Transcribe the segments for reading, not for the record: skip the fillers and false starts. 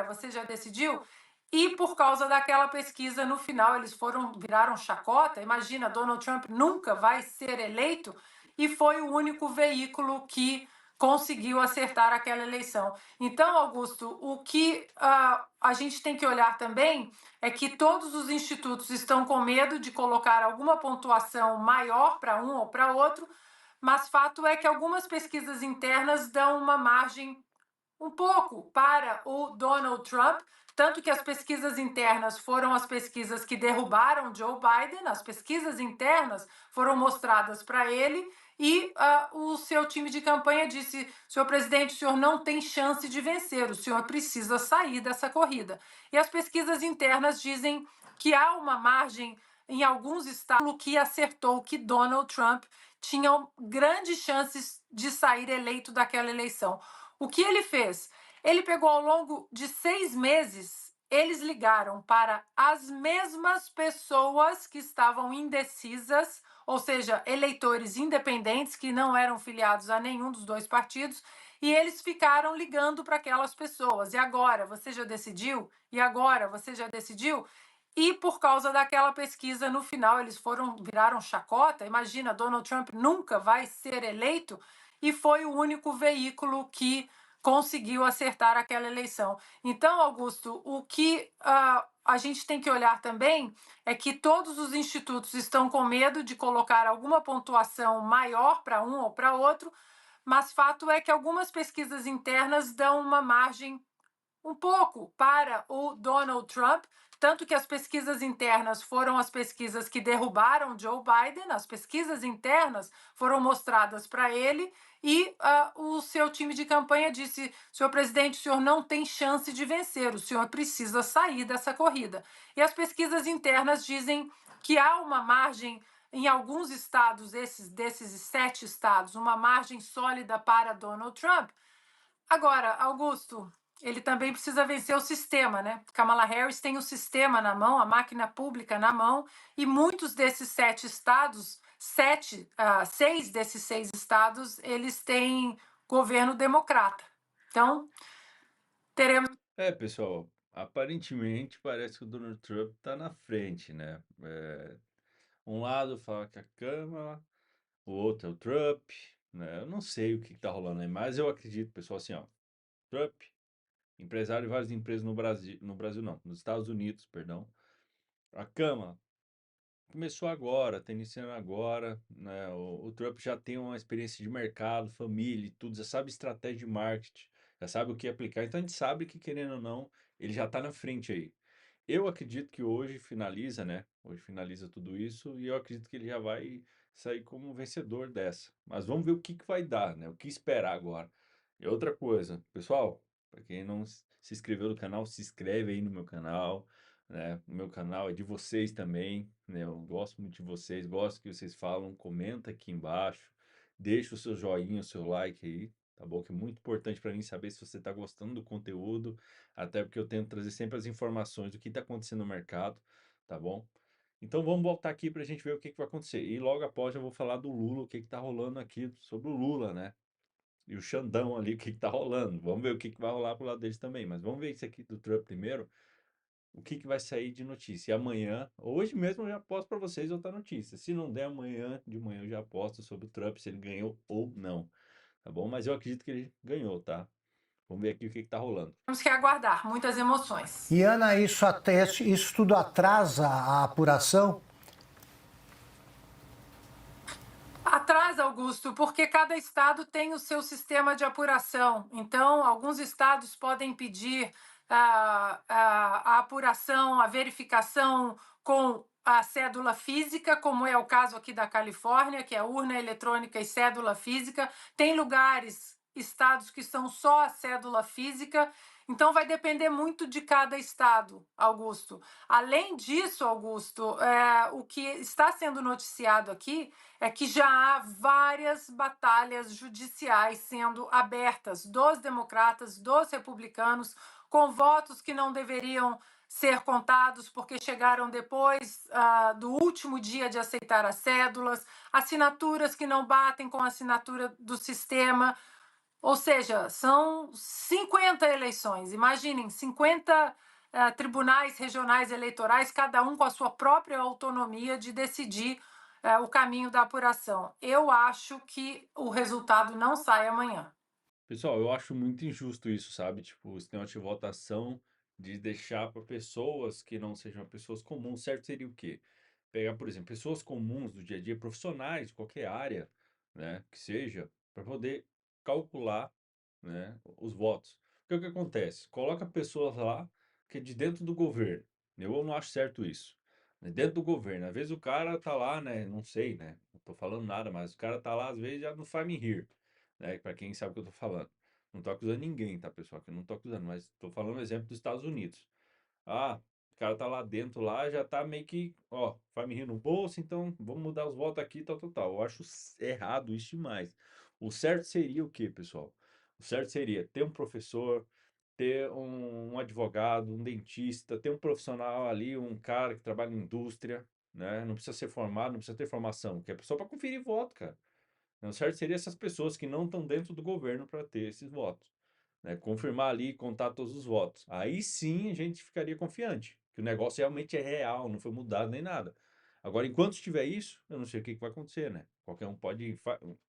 você já decidiu? E por causa daquela pesquisa, no final, viraram chacota. Imagina, Donald Trump nunca vai ser eleito e foi o único veículo que conseguiu acertar aquela eleição. Então, Augusto, o que a gente tem que olhar também é que todos os institutos estão com medo de colocar alguma pontuação maior para um ou para outro, mas fato é que algumas pesquisas internas dão uma margem um pouco para o Donald Trump, tanto que as pesquisas internas foram as pesquisas que derrubaram Joe Biden, as pesquisas internas foram mostradas para ele e o seu time de campanha disse: senhor presidente, o senhor não tem chance de vencer, o senhor precisa sair dessa corrida. E as pesquisas internas dizem que há uma margem em alguns estados que acertou que Donald Trump tinha grandes chances de sair eleito daquela eleição. O que ele fez? Ele pegou ao longo de 6 meses, eles ligaram para as mesmas pessoas que estavam indecisas, ou seja, eleitores independentes que não eram filiados a nenhum dos dois partidos, e eles ficaram ligando para aquelas pessoas. E agora, você já decidiu? E agora, você já decidiu? E por causa daquela pesquisa, no final, viraram chacota. Imagina, Donald Trump nunca vai ser eleito e foi o único veículo que conseguiu acertar aquela eleição. Então, Augusto, o que a gente tem que olhar também é que todos os institutos estão com medo de colocar alguma pontuação maior para um ou para outro, mas fato é que algumas pesquisas internas dão uma margem um pouco para o Donald Trump, tanto que as pesquisas internas foram as pesquisas que derrubaram Joe Biden, as pesquisas internas foram mostradas para ele e o seu time de campanha disse: senhor presidente, o senhor não tem chance de vencer, o senhor precisa sair dessa corrida. E as pesquisas internas dizem que há uma margem em alguns estados, desses 7 estados, uma margem sólida para Donald Trump. Agora, Augusto, ele também precisa vencer o sistema, né? Kamala Harris tem o sistema na mão, a máquina pública na mão, e muitos desses 7 estados, 6 desses 6 estados, eles têm governo democrata. Então, teremos. Pessoal, aparentemente parece que o Donald Trump tá na frente, né? Um lado fala que a Câmara, o outro é o Trump, né? Eu não sei o que tá rolando aí, mas eu acredito, pessoal, assim, ó, Trump, empresário de várias empresas no Brasil não, nos Estados Unidos, perdão. A Câmara começou agora, tá iniciando agora, né? O Trump já tem uma experiência de mercado, família e tudo, já sabe estratégia de marketing, já sabe o que aplicar. Então a gente sabe que, querendo ou não, ele já tá na frente aí. Eu acredito que hoje finaliza, né? Hoje finaliza tudo isso e eu acredito que ele já vai sair como vencedor dessa. Mas vamos ver o que vai dar, né? O que esperar agora. E outra coisa, pessoal, para quem não se inscreveu no canal, se inscreve aí no meu canal, né? O meu canal é de vocês também, né? Eu gosto muito de vocês, gosto que vocês falam, comenta aqui embaixo, deixa o seu joinha, o seu like aí, tá bom? Que é muito importante para mim saber se você está gostando do conteúdo, até porque eu tento trazer sempre as informações do que está acontecendo no mercado, tá bom? Então vamos voltar aqui para a gente ver o que vai acontecer. E logo após eu vou falar do Lula, o que está rolando aqui sobre o Lula, né? E o Xandão ali, o que está rolando. Vamos ver o que vai rolar pro lado deles também. Mas vamos ver isso aqui do Trump primeiro, o que vai sair de notícia. E amanhã, hoje mesmo eu já posto para vocês outra notícia. Se não der amanhã, de manhã eu já posto sobre o Trump, se ele ganhou ou não, tá bom? Mas eu acredito que ele ganhou, tá? Vamos ver aqui o que está rolando. Temos que aguardar, muitas emoções. E Ana, isso tudo atrasa a apuração? Atrasa, Augusto, porque cada estado tem o seu sistema de apuração. Então, alguns estados podem pedir a apuração, a verificação com a cédula física, como é o caso aqui da Califórnia, que é urna eletrônica e cédula física. Tem lugares, estados que são só a cédula física. Então, vai depender muito de cada estado, Augusto. Além disso, Augusto, o que está sendo noticiado aqui é que já há várias batalhas judiciais sendo abertas dos democratas, dos republicanos, com votos que não deveriam ser contados porque chegaram depois do último dia de aceitar as cédulas, assinaturas que não batem com a assinatura do sistema. Ou seja, são 50 eleições. Imaginem, 50 tribunais regionais eleitorais, cada um com a sua própria autonomia de decidir o caminho da apuração. Eu acho que o resultado não sai amanhã. Pessoal, eu acho muito injusto isso, sabe? Tipo, esse negócio de votação, de deixar para pessoas que não sejam pessoas comuns, certo seria o quê? Pegar, por exemplo, pessoas comuns do dia a dia, profissionais de qualquer área, né, que seja, para poder calcular, né, os votos. Porque o que acontece? Coloca pessoas lá que é de dentro do governo. Eu não acho certo isso. Né, dentro do governo. Às vezes o cara tá lá, né? Não sei, né? Não tô falando nada, mas o cara tá lá, às vezes, já no Fime Here, né? Para quem sabe o que eu tô falando. Não tô acusando ninguém, tá, pessoal? Que eu não tô acusando, mas tô falando um exemplo dos Estados Unidos. Ah, o cara tá lá dentro, lá, já tá meio que, ó, vai me rir no bolso, então vamos mudar os votos aqui, tal, tal, tal. Eu acho errado isso demais. O certo seria o quê, pessoal? O certo seria ter um professor, ter um advogado, um dentista, ter um profissional ali, um cara que trabalha em indústria, né? Não precisa ser formado, não precisa ter formação, que é só para conferir voto, cara. O certo seria essas pessoas que não estão dentro do governo para ter esses votos, né? Confirmar ali e contar todos os votos. Aí sim a gente ficaria confiante, que o negócio realmente é real, não foi mudado nem nada. Agora, enquanto tiver isso, eu não sei o que vai acontecer, né? Qualquer um pode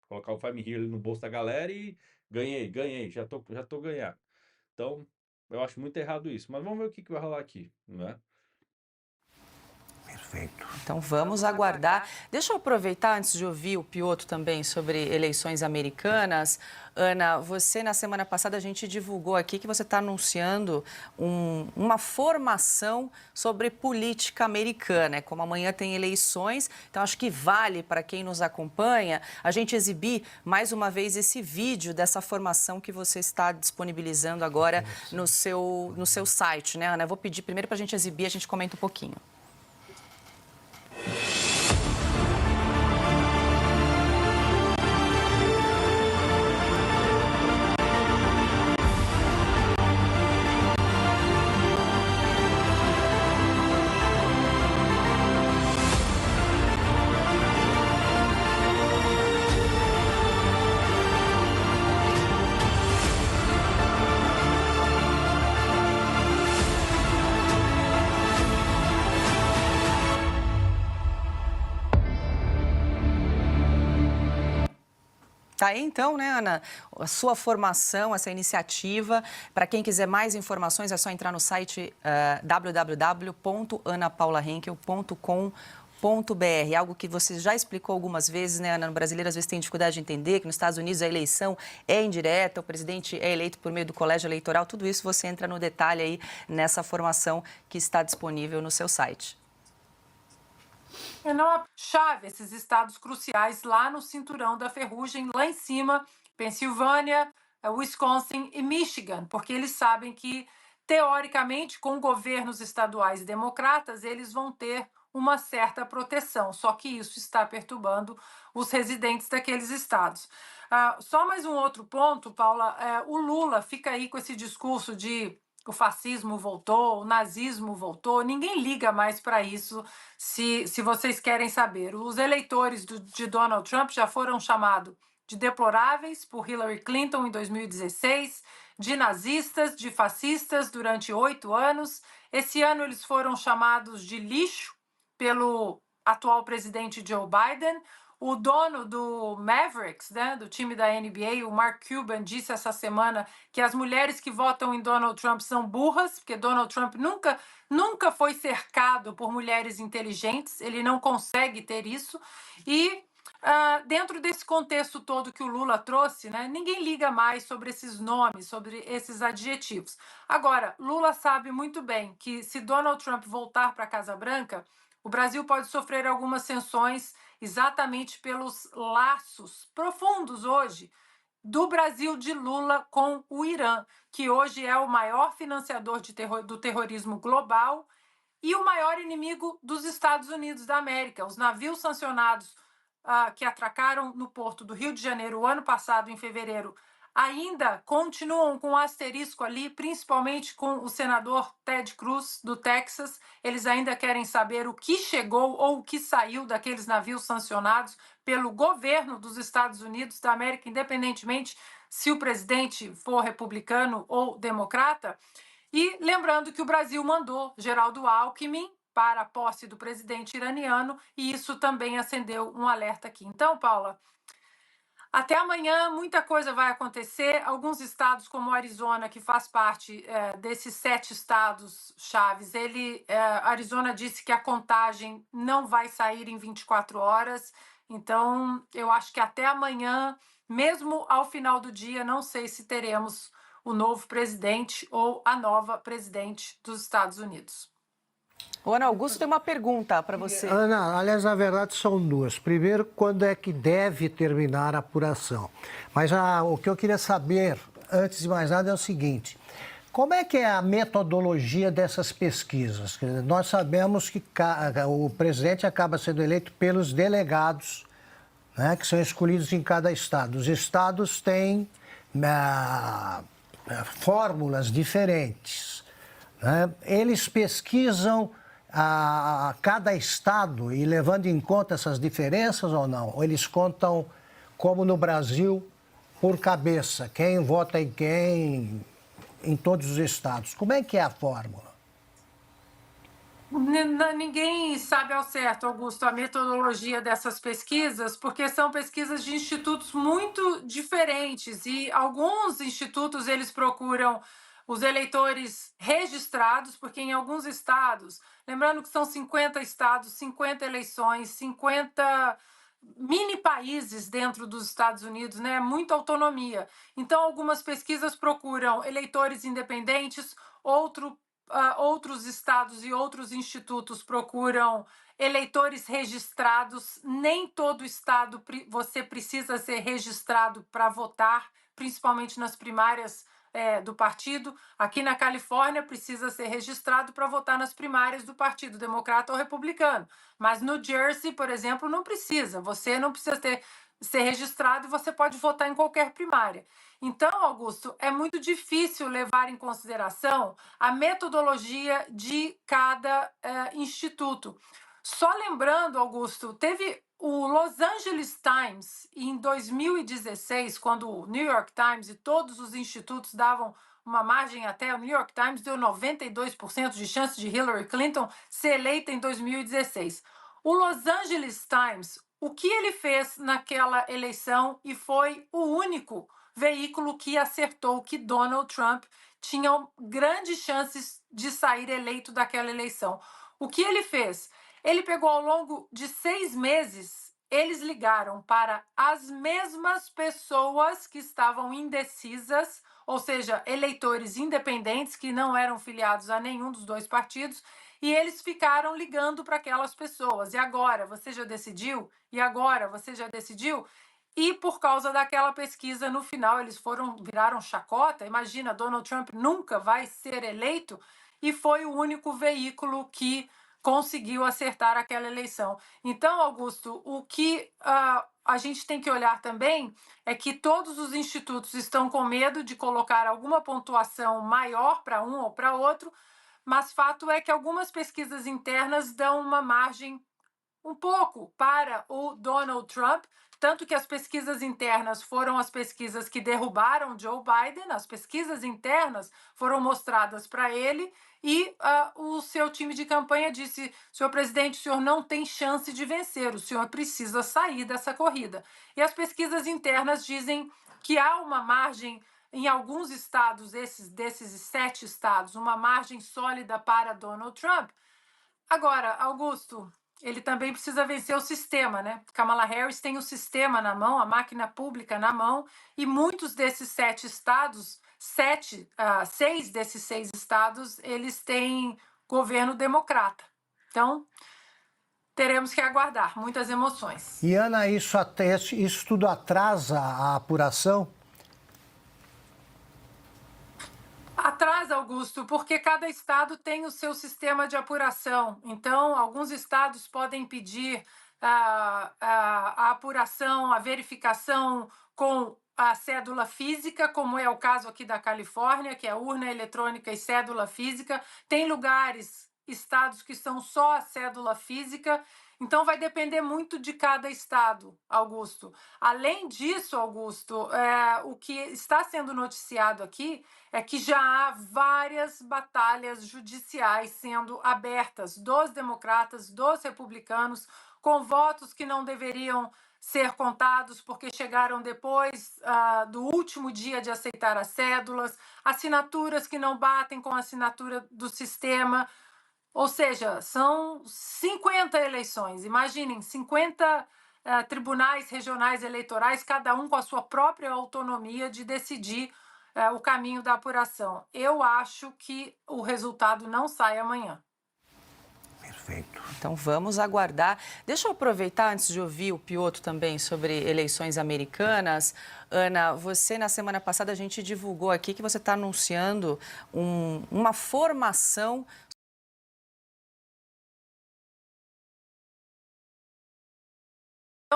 colocar o Fime Here no bolso da galera e ganhei, já tô ganhando. Então, eu acho muito errado isso. Mas vamos ver o que vai rolar aqui, né? Perfeito. Então vamos aguardar. Deixa eu aproveitar antes de ouvir o Piotr também sobre eleições americanas. Ana, você na semana passada a gente divulgou aqui que você está anunciando uma formação sobre política americana. Como amanhã tem eleições, então acho que vale para quem nos acompanha a gente exibir mais uma vez esse vídeo dessa formação que você está disponibilizando agora no seu site, né, Ana? Eu vou pedir primeiro para a gente exibir, a gente comenta um pouquinho. Tá aí então, né, Ana, a sua formação, essa iniciativa. Para quem quiser mais informações, é só entrar no site www.anapaulahenkel.com.br. Algo que você já explicou algumas vezes, né, Ana? No brasileiro às vezes tem dificuldade de entender que nos Estados Unidos a eleição é indireta, o presidente é eleito por meio do colégio eleitoral. Tudo isso você entra no detalhe aí nessa formação que está disponível no seu site. É não chave esses estados cruciais lá no cinturão da ferrugem, lá em cima, Pensilvânia, Wisconsin e Michigan, porque eles sabem que, teoricamente, com governos estaduais democratas, eles vão ter uma certa proteção, só que isso está perturbando os residentes daqueles estados. Só mais um outro ponto, Paula, o Lula fica aí com esse discurso de o fascismo voltou, o nazismo voltou, ninguém liga mais para isso, se vocês querem saber. Os eleitores de Donald Trump já foram chamados de deploráveis por Hillary Clinton em 2016, de nazistas, de fascistas durante 8 anos. Esse ano eles foram chamados de lixo pelo atual presidente Joe Biden. O dono do Mavericks, né, do time da NBA, o Mark Cuban, disse essa semana que as mulheres que votam em Donald Trump são burras, porque Donald Trump nunca foi cercado por mulheres inteligentes, ele não consegue ter isso. E dentro desse contexto todo que o Lula trouxe, né, ninguém liga mais sobre esses nomes, sobre esses adjetivos. Agora, Lula sabe muito bem que se Donald Trump voltar para a Casa Branca, o Brasil pode sofrer algumas sanções exatamente pelos laços profundos hoje do Brasil de Lula com o Irã, que hoje é o maior financiador do terrorismo global e o maior inimigo dos Estados Unidos da América. Os navios sancionados que atracaram no porto do Rio de Janeiro o ano passado, em fevereiro, ainda continuam com um asterisco ali, principalmente com o senador Ted Cruz, do Texas. Eles ainda querem saber o que chegou ou o que saiu daqueles navios sancionados pelo governo dos Estados Unidos da América, independentemente se o presidente for republicano ou democrata. E lembrando que o Brasil mandou Geraldo Alckmin para a posse do presidente iraniano, e isso também acendeu um alerta aqui. Então, Paula, até amanhã muita coisa vai acontecer. Alguns estados, como o Arizona, que faz parte desses 7 estados chaves, Arizona disse que a contagem não vai sair em 24 horas. Então, eu acho que até amanhã, mesmo ao final do dia, não sei se teremos o novo presidente ou a nova presidente dos Estados Unidos. O Ana Augusto tem uma pergunta para você. Ana, aliás, na verdade são duas. Primeiro, quando é que deve terminar a apuração? Mas o que eu queria saber, antes de mais nada, é o seguinte: como é que é a metodologia dessas pesquisas? Nós sabemos que o presidente acaba sendo eleito pelos delegados, né, que são escolhidos em cada estado. Os estados têm fórmulas diferentes, né? Eles pesquisam a cada estado e levando em conta essas diferenças ou não? Ou eles contam, como no Brasil, por cabeça, quem vota em quem em todos os estados? Como é que é a fórmula? Ninguém sabe ao certo, Augusto, a metodologia dessas pesquisas, porque são pesquisas de institutos muito diferentes e alguns institutos eles procuram os eleitores registrados, porque em alguns estados, lembrando que são 50 estados, 50 eleições, 50 mini países dentro dos Estados Unidos, né? Muita autonomia. Então, algumas pesquisas procuram eleitores independentes, outros estados e outros institutos procuram eleitores registrados. Nem todo estado você precisa ser registrado para votar, principalmente nas primárias do partido. Aqui na Califórnia precisa ser registrado para votar nas primárias do Partido Democrata ou Republicano. Mas no Jersey, por exemplo, não precisa. Você não precisa ser registrado e você pode votar em qualquer primária. Então, Augusto, é muito difícil levar em consideração a metodologia de cada instituto. Só lembrando, Augusto, teve o Los Angeles Times, em 2016, quando o New York Times e todos os institutos davam uma margem até, o New York Times deu 92% de chance de Hillary Clinton ser eleita em 2016. O Los Angeles Times, o que ele fez naquela eleição, e foi o único veículo que acertou que Donald Trump tinha grandes chances de sair eleito daquela eleição. O que ele fez? Ele pegou ao longo de 6 meses, eles ligaram para as mesmas pessoas que estavam indecisas, ou seja, eleitores independentes que não eram filiados a nenhum dos dois partidos, e eles ficaram ligando para aquelas pessoas. E agora, você já decidiu? E agora, você já decidiu? E por causa daquela pesquisa, no final, eles viraram chacota. Imagina, Donald Trump nunca vai ser eleito, e foi o único veículo que conseguiu acertar aquela eleição. Então, Augusto, o que a gente tem que olhar também é que todos os institutos estão com medo de colocar alguma pontuação maior para um ou para outro, mas fato é que algumas pesquisas internas dão uma margem um pouco para o Donald Trump, tanto que as pesquisas internas foram as pesquisas que derrubaram Joe Biden, as pesquisas internas foram mostradas para ele, e o seu time de campanha disse: senhor presidente, o senhor não tem chance de vencer, o senhor precisa sair dessa corrida. E as pesquisas internas dizem que há uma margem em alguns estados, desses 7 estados, uma margem sólida para Donald Trump. Agora, Augusto, ele também precisa vencer o sistema, né? Kamala Harris tem o sistema na mão, a máquina pública na mão, e muitos desses 7 estados, 6 desses 6 estados, eles têm governo democrata. Então, teremos que aguardar, muitas emoções. E, Ana, isso tudo atrasa a apuração? Atrasa, Augusto, porque cada estado tem o seu sistema de apuração. Então, alguns estados podem pedir a apuração, a verificação com a cédula física, como é o caso aqui da Califórnia, que é urna eletrônica e cédula física. Tem lugares estados que são só a cédula física. Então, vai depender muito de cada estado, Augusto. Além disso, Augusto, o que está sendo noticiado aqui é que já há várias batalhas judiciais sendo abertas dos democratas, dos republicanos, com votos que não deveriam ser contados porque chegaram depois do último dia de aceitar as cédulas, assinaturas que não batem com a assinatura do sistema. Ou seja, são 50 eleições. Imaginem, 50 tribunais regionais eleitorais, cada um com a sua própria autonomia de decidir o caminho da apuração. Eu acho que o resultado não sai amanhã. Perfeito. Então vamos aguardar. Deixa eu aproveitar antes de ouvir o Piotr também sobre eleições americanas. Ana, você na semana passada a gente divulgou aqui que você está anunciando uma formação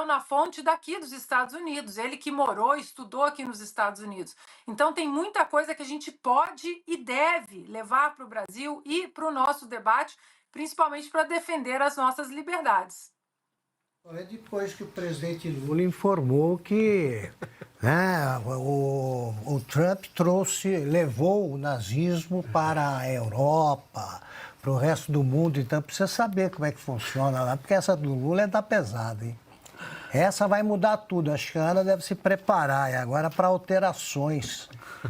na fonte daqui dos Estados Unidos, ele que morou, estudou aqui nos Estados Unidos. Então tem muita coisa que a gente pode e deve levar para o Brasil e para o nosso debate, principalmente para defender as nossas liberdades. É depois que o presidente Lula informou que o Trump levou o nazismo para a Europa, para o resto do mundo. Então precisa saber como é que funciona lá, porque essa do Lula é da pesada, hein? Essa vai mudar tudo. Acho que a Ana deve se preparar agora para alterações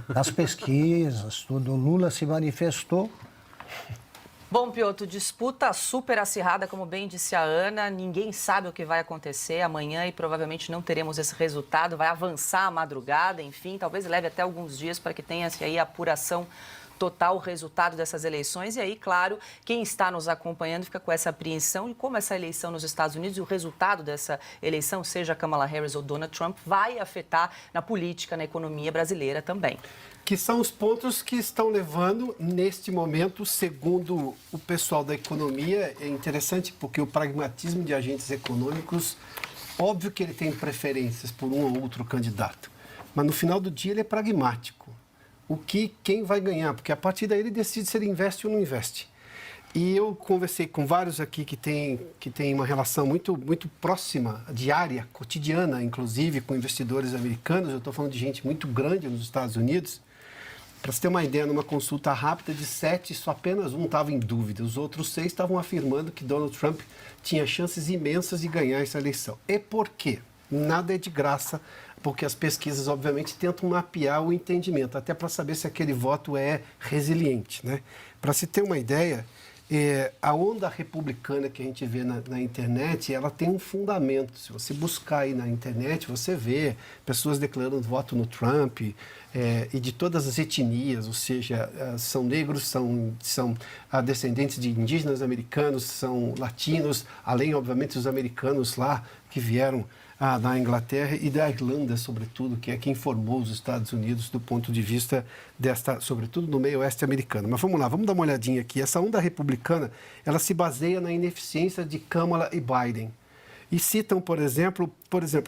das pesquisas, tudo. O Lula se manifestou. Bom, Piotr, disputa super acirrada, como bem disse a Ana. Ninguém sabe o que vai acontecer amanhã e provavelmente não teremos esse resultado. Vai avançar a madrugada, enfim, talvez leve até alguns dias para que tenha-se aí a apuração total, o resultado dessas eleições. E aí, claro, quem está nos acompanhando fica com essa apreensão e como essa eleição nos Estados Unidos e o resultado dessa eleição, seja Kamala Harris ou Donald Trump, vai afetar na política, na economia brasileira também. Que são os pontos que estão levando, neste momento, segundo o pessoal da economia, é interessante porque o pragmatismo de agentes econômicos, óbvio que ele tem preferências por um ou outro candidato, mas no final do dia ele é pragmático. Quem vai ganhar, porque a partir daí ele decide se ele investe ou não investe. E eu conversei com vários aqui que tem uma relação muito, muito próxima, diária, cotidiana, inclusive, com investidores americanos. Eu estou falando de gente muito grande nos Estados Unidos. Para você ter uma ideia, numa consulta rápida de 7, só apenas um estava em dúvida. Os outros 6 estavam afirmando que Donald Trump tinha chances imensas de ganhar essa eleição. E por quê? Nada é de graça, porque as pesquisas, obviamente, tentam mapear o entendimento, até para saber se aquele voto é resiliente, né? Para se ter uma ideia, a onda republicana que a gente vê na internet, ela tem um fundamento. Se você buscar aí na internet, você vê pessoas declarando voto no Trump, e de todas as etnias, ou seja, são negros, são descendentes de indígenas americanos, são latinos, além, obviamente, dos americanos lá que vieram da Inglaterra e da Irlanda, sobretudo, que é quem formou os Estados Unidos do ponto de vista sobretudo no meio oeste americano. Mas vamos lá, vamos dar uma olhadinha aqui. Essa onda republicana, ela se baseia na ineficiência de Kamala e Biden. E citam, por exemplo,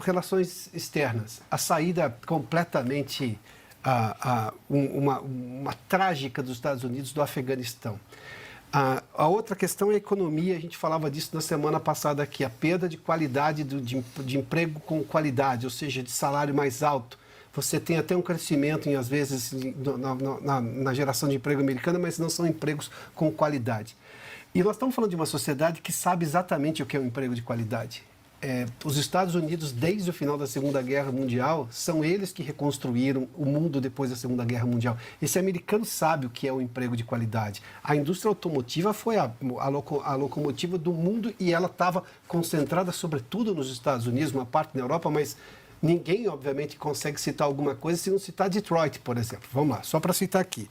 relações externas, a saída completamente uma trágica dos Estados Unidos do Afeganistão. A outra questão é a economia, a gente falava disso na semana passada aqui, a perda de qualidade de emprego com qualidade, ou seja, de salário mais alto. Você tem até um crescimento, às vezes, na geração de emprego americana, mas não são empregos com qualidade. E nós estamos falando de uma sociedade que sabe exatamente o que é um emprego de qualidade. Os Estados Unidos, desde o final da Segunda Guerra Mundial, são eles que reconstruíram o mundo depois da Segunda Guerra Mundial. Esse americano sabe o que é o emprego de qualidade. A indústria automotiva foi a locomotiva do mundo e ela estava concentrada, sobretudo, nos Estados Unidos, uma parte na Europa, mas ninguém, obviamente, consegue citar alguma coisa se não citar Detroit, por exemplo. Vamos lá, só para citar aqui.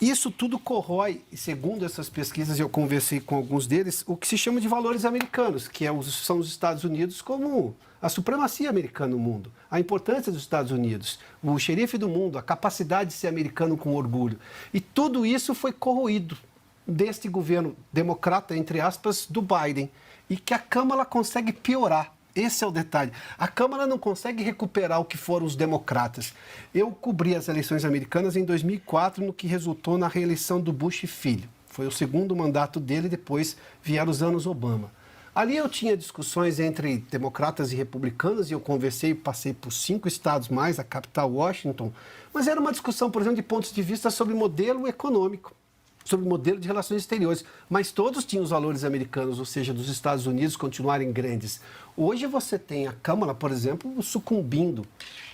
Isso tudo corrói, segundo essas pesquisas, eu conversei com alguns deles, o que se chama de valores americanos, que são os Estados Unidos como a supremacia americana no mundo, a importância dos Estados Unidos, o xerife do mundo, a capacidade de ser americano com orgulho. E tudo isso foi corroído deste governo democrata, entre aspas, do Biden, e que a Câmara consegue piorar. Esse é o detalhe. A Câmara não consegue recuperar o que foram os democratas. Eu cobri as eleições americanas em 2004, no que resultou na reeleição do Bush filho. Foi o segundo mandato dele, depois vieram os anos Obama. Ali eu tinha discussões entre democratas e republicanos, e eu conversei e passei por 5 estados mais, a capital Washington, mas era uma discussão, por exemplo, de pontos de vista sobre modelo econômico, sobre modelo de relações exteriores, mas todos tinham os valores americanos, ou seja, dos Estados Unidos continuarem grandes. Hoje você tem a Câmara, por exemplo, sucumbindo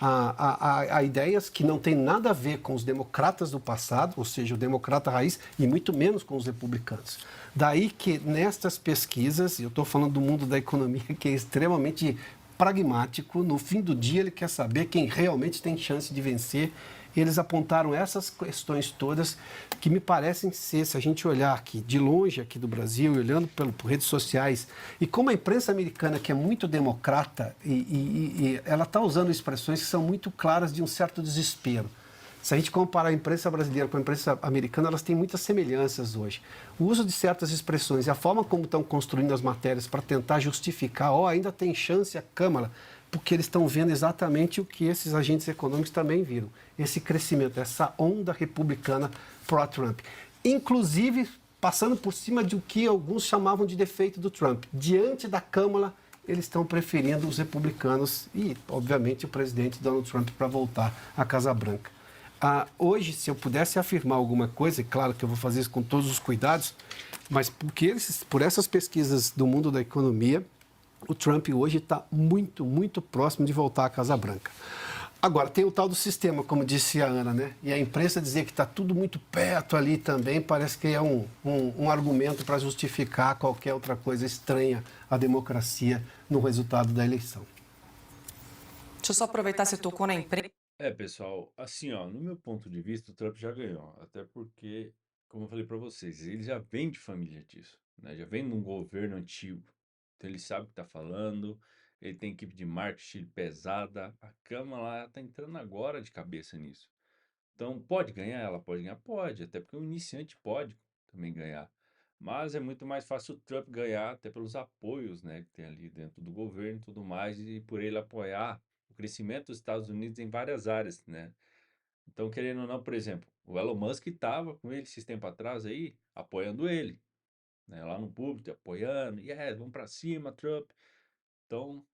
a ideias que não têm nada a ver com os democratas do passado, ou seja, o democrata raiz, e muito menos com os republicanos. Daí que nestas pesquisas, eu estou falando do mundo da economia, que é extremamente pragmático, no fim do dia ele quer saber quem realmente tem chance de vencer. Eles apontaram essas questões todas que me parecem ser, se a gente olhar aqui de longe aqui do Brasil, e olhando por redes sociais, e como a imprensa americana, que é muito democrata, e ela está usando expressões que são muito claras de um certo desespero. Se a gente comparar a imprensa brasileira com a imprensa americana, elas têm muitas semelhanças hoje. O uso de certas expressões e a forma como estão construindo as matérias para tentar justificar, ainda tem chance a Câmara, porque eles estão vendo exatamente o que esses agentes econômicos também viram. Esse crescimento, essa onda republicana pró-Trump. Inclusive, passando por cima de o que alguns chamavam de defeito do Trump. Diante da Câmara, eles estão preferindo os republicanos e, obviamente, o presidente Donald Trump para voltar à Casa Branca. Hoje, se eu pudesse afirmar alguma coisa, e claro que eu vou fazer isso com todos os cuidados, mas por essas pesquisas do mundo da economia, o Trump hoje está muito, muito próximo de voltar à Casa Branca. Agora, tem o tal do sistema, como disse a Ana, né? E a imprensa dizer que está tudo muito perto ali também parece que é um argumento para justificar qualquer outra coisa estranha à democracia no resultado da eleição. Deixa eu só aproveitar, você tocou na imprensa. Pessoal, assim, ó, no meu ponto de vista, o Trump já ganhou. Até porque, como eu falei para vocês, ele já vem de família disso, né? Já vem de um governo antigo. Então ele sabe o que tá falando, ele tem equipe de marketing pesada. A Câmara lá tá entrando agora de cabeça nisso. Então, pode ganhar? Ela pode ganhar? Pode, até porque o iniciante pode também ganhar. Mas é muito mais fácil o Trump ganhar, até pelos apoios, né, que tem ali dentro do governo e tudo mais, e por ele apoiar o crescimento dos Estados Unidos em várias áreas, né? Então, querendo ou não, por exemplo, o Elon Musk estava com ele esses tempos atrás aí, apoiando ele, né, lá no público, apoiando, vamos para cima, Trump. Então,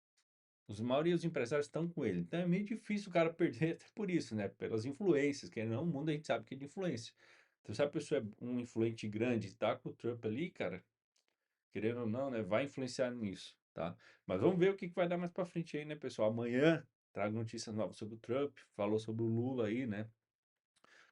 os maioria dos empresários estão com ele. Então é meio difícil o cara perder até por isso, né? Pelas influências, que não, o mundo a gente sabe que é de influência. Então se a pessoa é um influente grande e tá com o Trump ali, cara, querendo ou não, né? Vai influenciar nisso, tá? Mas vamos ver o que vai dar mais pra frente aí, né, pessoal? Amanhã trago notícias novas sobre o Trump, falou sobre o Lula aí, né?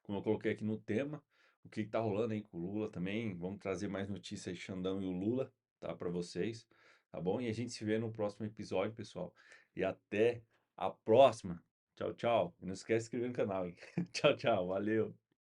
Como eu coloquei aqui no tema, o que tá rolando aí com o Lula também. Vamos trazer mais notícias de Xandão e o Lula, tá? Pra vocês, tá bom? E a gente se vê no próximo episódio, pessoal. E até a próxima. Tchau, tchau. E não esquece de se inscrever no canal, hein? Tchau, tchau. Valeu.